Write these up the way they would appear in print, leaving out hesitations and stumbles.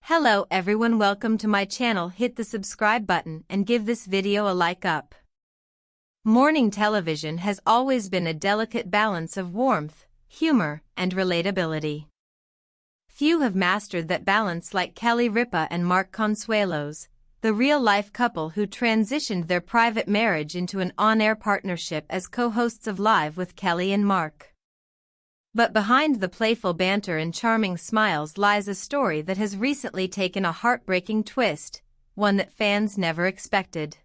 Hello everyone, welcome to my channel. Hit the subscribe button and give this video a like up. Morning television has always been a delicate balance of warmth, humor, and relatability. Few have mastered that balance like Kelly Ripa and Mark Consuelos, the real-life couple who transitioned their private marriage into an on-air partnership as co-hosts of Live with Kelly and Mark. But behind the playful banter and charming smiles lies a story that has recently taken a heartbreaking twist, one that fans never expected.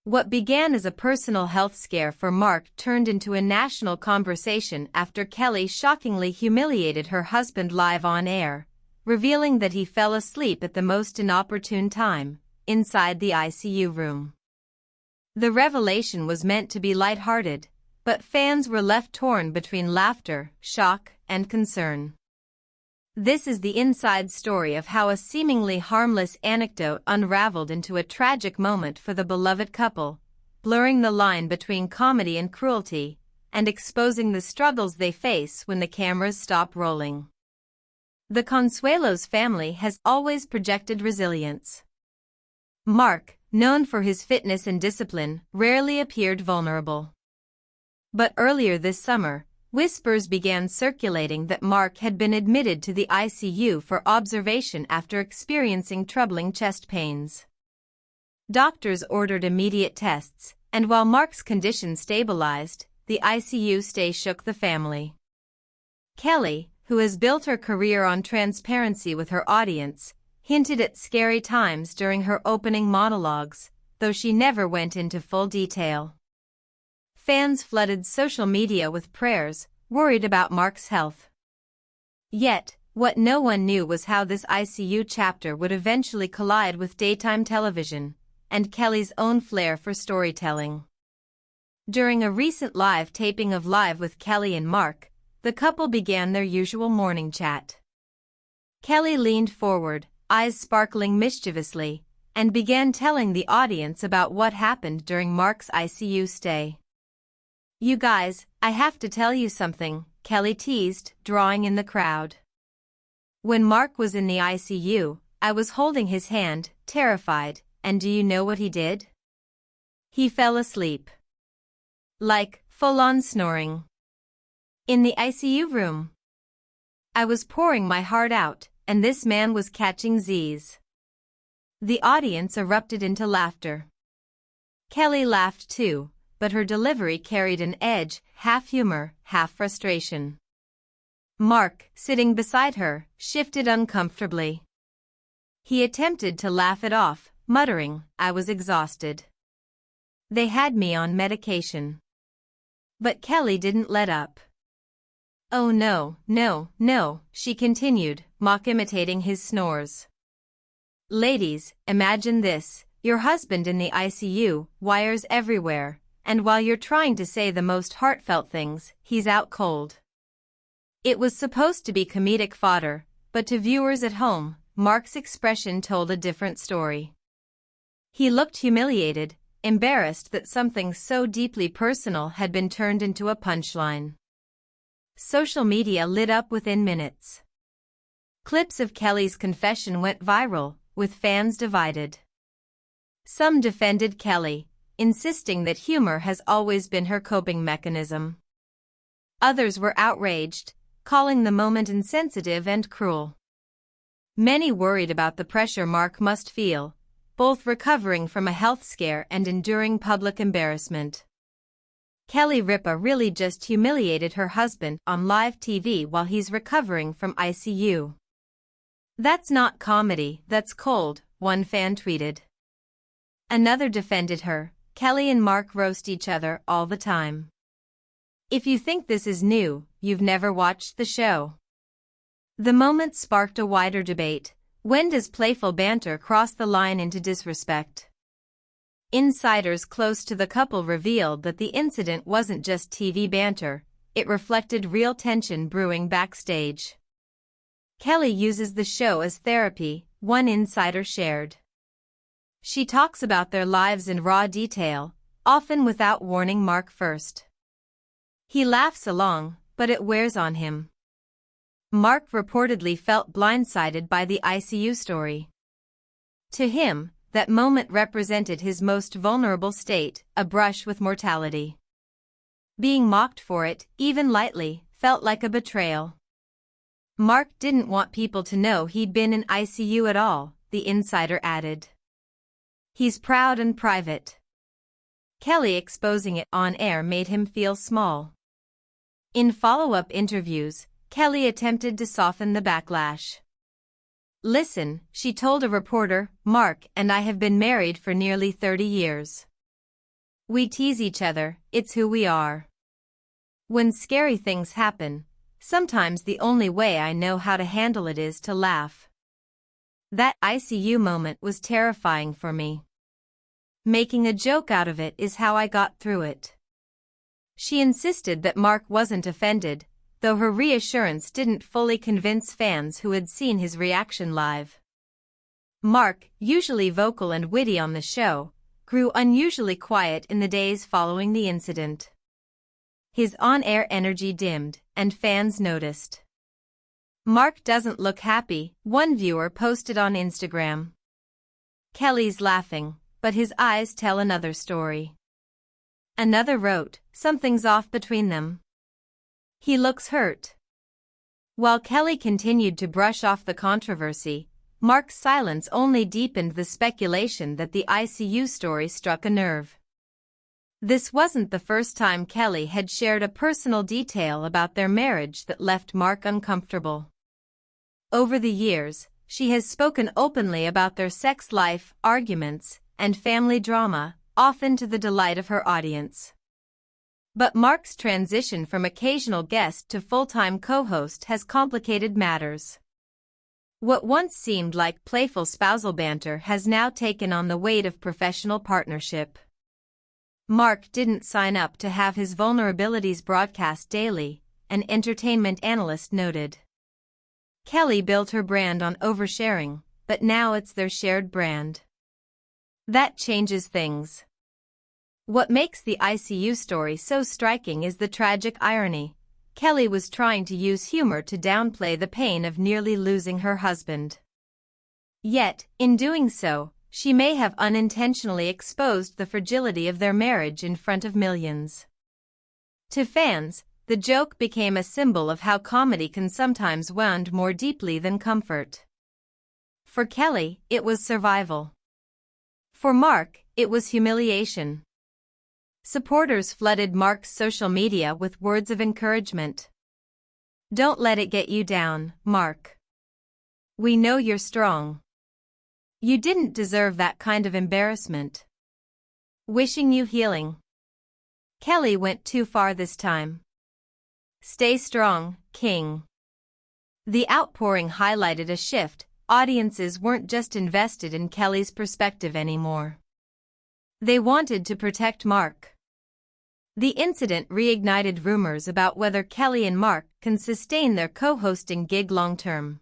What began as a personal health scare for Mark turned into a national conversation after Kelly shockingly humiliated her husband live on air, revealing that he fell asleep at the most inopportune time, inside the ICU room. The revelation was meant to be lighthearted, but fans were left torn between laughter, shock, and concern. This is the inside story of how a seemingly harmless anecdote unraveled into a tragic moment for the beloved couple, blurring the line between comedy and cruelty, and exposing the struggles they face when the cameras stop rolling. The Consuelos family has always projected resilience. Mark, known for his fitness and discipline, rarely appeared vulnerable. But earlier this summer, whispers began circulating that Mark had been admitted to the ICU for observation after experiencing troubling chest pains. Doctors ordered immediate tests, and while Mark's condition stabilized, the ICU stay shook the family. Kelly, who has built her career on transparency with her audience, hinted at scary times during her opening monologues, though she never went into full detail. Fans flooded social media with prayers, worried about Mark's health. Yet, what no one knew was how this ICU chapter would eventually collide with daytime television, and Kelly's own flair for storytelling. During a recent live taping of Live with Kelly and Mark, the couple began their usual morning chat. Kelly leaned forward, eyes sparkling mischievously, and began telling the audience about what happened during Mark's ICU stay. "You guys, I have to tell you something," Kelly teased, drawing in the crowd. "When Mark was in the ICU, I was holding his hand, terrified, and do you know what he did? He fell asleep. Like, full-on snoring. In the ICU room. I was pouring my heart out, and this man was catching Z's." The audience erupted into laughter. Kelly laughed too, but her delivery carried an edge, half humor, half frustration. Mark, sitting beside her, shifted uncomfortably. He attempted to laugh it off, muttering, "I was exhausted. They had me on medication." But Kelly didn't let up. "Oh no, no, no," she continued, mock-imitating his snores. "Ladies, imagine this, your husband in the ICU, wires everywhere, and while you're trying to say the most heartfelt things, he's out cold." It was supposed to be comedic fodder, but to viewers at home, Mark's expression told a different story. He looked humiliated, embarrassed that something so deeply personal had been turned into a punchline. Social media lit up within minutes. Clips of Kelly's confession went viral, with fans divided. Some defended Kelly, insisting that humor has always been her coping mechanism. Others were outraged, calling the moment insensitive and cruel. Many worried about the pressure Mark must feel, both recovering from a health scare and enduring public embarrassment. Kelly Ripa really just humiliated her husband on live TV while he's recovering from ICU. "That's not comedy, that's cold," one fan tweeted. Another defended her, "Kelly and Mark roast each other all the time. If you think this is new, you've never watched the show." The moment sparked a wider debate. When does playful banter cross the line into disrespect? Insiders close to the couple revealed that the incident wasn't just TV banter, it reflected real tension brewing backstage. Kelly uses the show as therapy, one insider shared. She talks about their lives in raw detail, often without warning Mark first. He laughs along, but it wears on him. Mark reportedly felt blindsided by the ICU story. To him, that moment represented his most vulnerable state, a brush with mortality. Being mocked for it, even lightly, felt like a betrayal. Mark didn't want people to know he'd been in ICU at all, the insider added. He's proud and private. Kelly exposing it on air made him feel small. In follow-up interviews, Kelly attempted to soften the backlash. "Listen," she told a reporter, "Mark and I have been married for nearly 30 years. We tease each other, it's who we are. When scary things happen, sometimes the only way I know how to handle it is to laugh. That ICU moment was terrifying for me. Making a joke out of it is how I got through it." She insisted that Mark wasn't offended, though her reassurance didn't fully convince fans who had seen his reaction live. Mark, usually vocal and witty on the show, grew unusually quiet in the days following the incident. His on-air energy dimmed, and fans noticed. "Mark doesn't look happy," one viewer posted on Instagram. "Kelly's laughing, but his eyes tell another story." Another wrote, "Something's off between them. He looks hurt." While Kelly continued to brush off the controversy, Mark's silence only deepened the speculation that the ICU story struck a nerve. This wasn't the first time Kelly had shared a personal detail about their marriage that left Mark uncomfortable. Over the years, she has spoken openly about their sex life, arguments, and family drama, often to the delight of her audience. But Mark's transition from occasional guest to full-time co-host has complicated matters. What once seemed like playful spousal banter has now taken on the weight of professional partnership. Mark didn't sign up to have his vulnerabilities broadcast daily, an entertainment analyst noted. Kelly built her brand on oversharing, but now it's their shared brand. That changes things. What makes the ICU story so striking is the tragic irony. Kelly was trying to use humor to downplay the pain of nearly losing her husband. Yet, in doing so, she may have unintentionally exposed the fragility of their marriage in front of millions. To fans, the joke became a symbol of how comedy can sometimes wound more deeply than comfort. For Kelly, it was survival. For Mark, it was humiliation. Supporters flooded Mark's social media with words of encouragement. "Don't let it get you down, Mark. We know you're strong. You didn't deserve that kind of embarrassment. Wishing you healing." Kelly went too far this time. "Stay strong, King." The outpouring highlighted a shift. Audiences weren't just invested in Kelly's perspective anymore. They wanted to protect Mark. The incident reignited rumors about whether Kelly and Mark can sustain their co-hosting gig long-term.